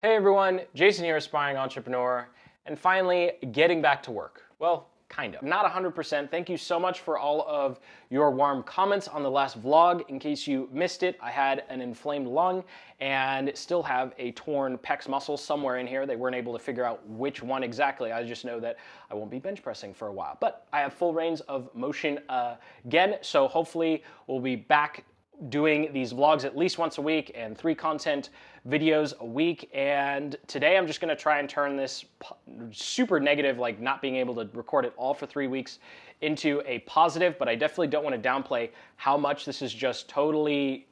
Hey everyone, Jason here, aspiring entrepreneur, and finally getting back to work. Well, kind of. Not 100%. Thank you so much for all of your warm comments on the last vlog. In case you missed it, I had an inflamed lung and still have a torn pecs muscle somewhere in here. They weren't able to figure out which one exactly. I just know that I won't be bench pressing for a while. But I have full range of motion again, so hopefully we'll be back doing these vlogs at least once a week and 3 content videos a week. And today I'm just going to try and turn this super negative, like not being able to record it all for 3 weeks, into a positive. But I definitely don't want to downplay how much this is just totally,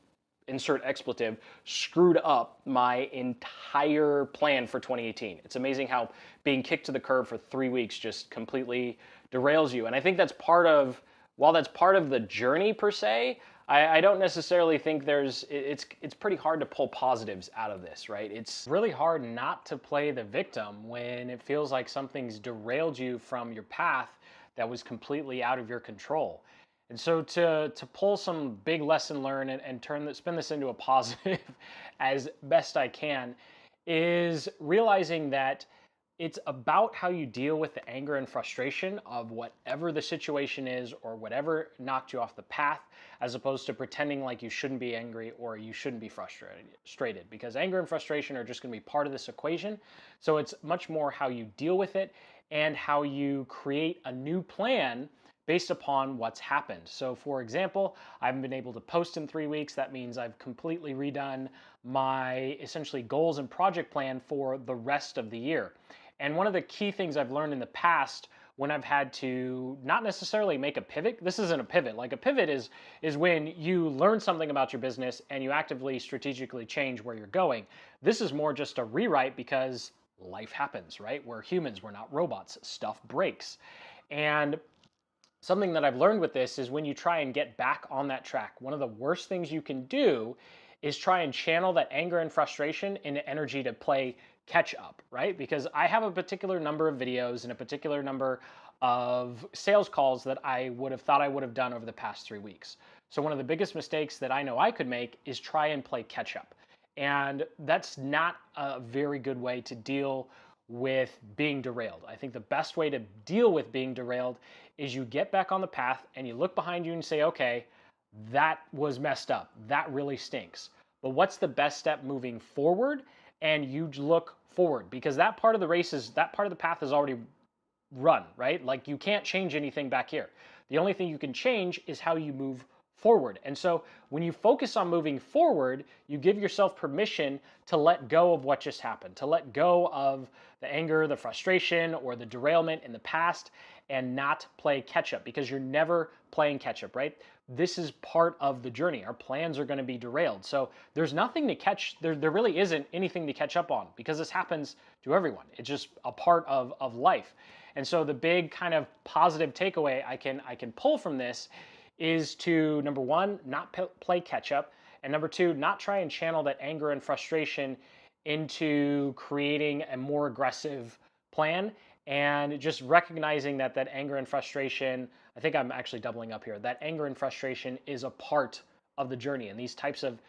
insert expletive, screwed up my entire plan for 2018. It's amazing how being kicked to the curb for 3 weeks just completely derails you. And I think that's part of, while that's part of the journey per se, I don't necessarily think it's pretty hard to pull positives out of this, right? It's really hard not to play the victim when it feels like something's derailed you from your path that was completely out of your control. And so to pull some big lesson learned and spin this into a positive as best I can is realizing that it's about how you deal with the anger and frustration of whatever the situation is or whatever knocked you off the path, as opposed to pretending like you shouldn't be angry or you shouldn't be frustrated, because anger and frustration are just going to be part of this equation. So it's much more how you deal with it and how you create a new plan based upon what's happened. So for example, I haven't been able to post in 3 weeks. That means I've completely redone my essentially goals and project plan for the rest of the year. And one of the key things I've learned in the past when I've had to not necessarily make a pivot, this isn't a pivot. Like a pivot is when you learn something about your business and you actively strategically change where you're going. This is more just a rewrite because life happens, right? We're humans, we're not robots. Stuff breaks. And something that I've learned with this is when you try and get back on that track, one of the worst things you can do is try and channel that anger and frustration into energy to play catch up, right? Because I have a particular number of videos and a particular number of sales calls that I would have thought I would have done over the past 3 weeks. So one of the biggest mistakes that I know I could make is try and play catch up. And that's not a very good way to deal with being derailed. I think the best way to deal with being derailed is you get back on the path and you look behind you and say, okay, that was messed up. That really stinks. But what's the best step moving forward? And you look forward, because that part of the race is, that part of the path is already run, right? Like you can't change anything back here. The only thing you can change is how you move forward. And so when you focus on moving forward, you give yourself permission to let go of what just happened, to let go of the anger, the frustration, or the derailment in the past, and not play catch up, because you're never playing catch up, right? This is part of the journey. Our plans are going to be derailed. So there's nothing to catch, there really isn't anything to catch up on, because this happens to everyone. It's just a part of life. And so the big kind of positive takeaway I can pull from this is to, number one, not play catch up, and number two, not try and channel that anger and frustration into creating a more aggressive plan, and just recognizing that anger and frustration, I think I'm actually doubling up here, that anger and frustration is a part of the journey, and these types of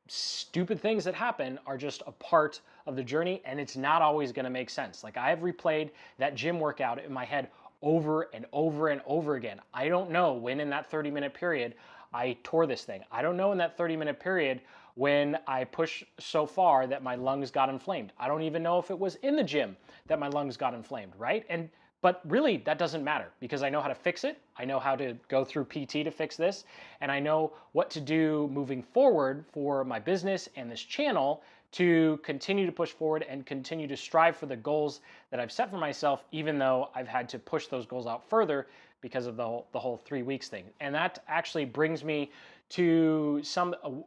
stupid things that happen are just a part of the journey, and it's not always going to make sense. Like, I have replayed that gym workout in my head over and over and over again. I don't know when in that 30-minute period I tore this thing. I don't know in that 30-minute period when I pushed so far that my lungs got inflamed. I don't even know if it was in the gym that my lungs got inflamed, right? But really, that doesn't matter, because I know how to fix it. I know how to go through PT to fix this, and I know what to do moving forward for my business and this channel to continue to push forward and continue to strive for the goals that I've set for myself, even though I've had to push those goals out further because of the whole 3 weeks thing. And that actually brings me to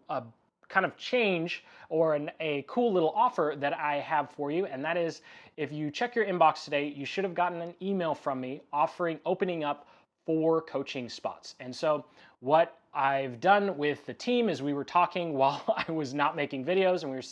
a kind of change, or a cool little offer that I have for you. And that is, if you check your inbox today, you should have gotten an email from me opening up 4 coaching spots. And so what I've done with the team is, we were talking while I was not making videos, and we were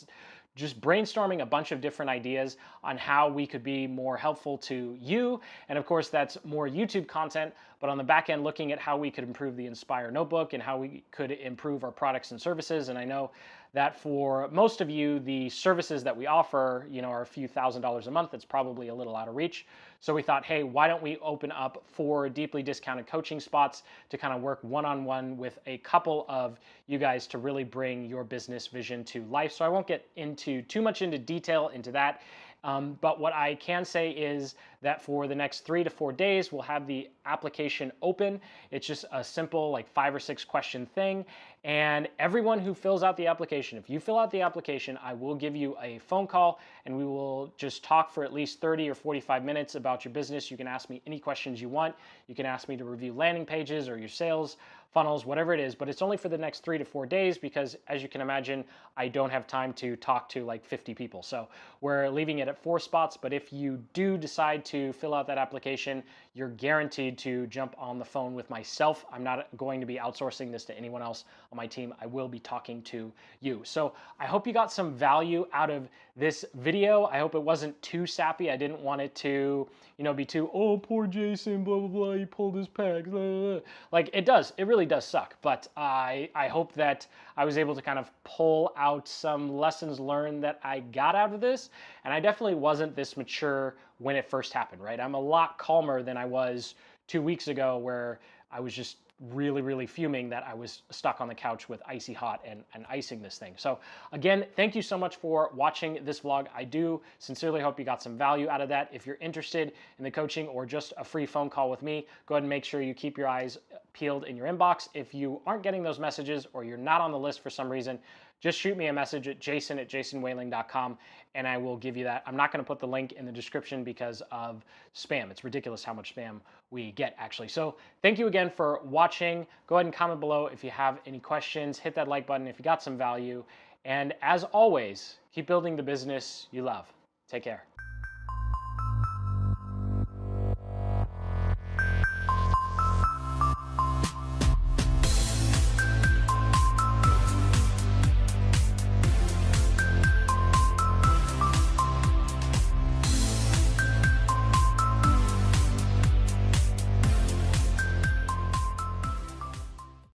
just brainstorming a bunch of different ideas on how we could be more helpful to you. And of course, that's more YouTube content, but on the back end, looking at how we could improve the Inspire notebook and how we could improve our products and services. And I know that for most of you, the services that we offer, are a few $1,000s a month. It's probably a little out of reach. So we thought, hey, why don't we open up 4 deeply discounted coaching spots to kind of work one-on-one with a couple of you guys to really bring your business vision to life. So I won't get into too much into detail into that. But what I can say is that for the next 3 to 4 days, we'll have the application open. It's just a simple, like 5 or 6 question thing. And everyone who fills out the application, if you fill out the application, I will give you a phone call and we will just talk for at least 30 or 45 minutes about your business. You can ask me any questions you want. You can ask me to review landing pages or your sales funnels, whatever it is, but it's only for the next 3 to 4 days because, as you can imagine, I don't have time to talk to like 50 people. So we're leaving it at 4 spots, but if you do decide to fill out that application, you're guaranteed to jump on the phone with myself. I'm not going to be outsourcing this to anyone else on my team. I will be talking to you. So I hope you got some value out of this video. I hope it wasn't too sappy. I didn't want it to, be too, oh, poor Jason, blah, blah, blah, he pulled his pegs, blah, blah, blah. Like it does, it really does suck. But I hope that I was able to kind of pull out some lessons learned that I got out of this. And I definitely wasn't this mature when it first happened, right? I'm a lot calmer than I was 2 weeks ago where I was just really, really fuming that I was stuck on the couch with icy hot and icing this thing. So again, thank you so much for watching this vlog. I do sincerely hope you got some value out of that. If you're interested in the coaching or just a free phone call with me, go ahead and make sure you keep your eyes peeled in your inbox. If you aren't getting those messages or you're not on the list for some reason, just shoot me a message at jason@jasonwhaling.com and I will give you that. I'm not going to put the link in the description because of spam. It's ridiculous how much spam we get, actually. So thank you again for watching. Go ahead and comment below if you have any questions. Hit that like button if you got some value. And as always, keep building the business you love. Take care.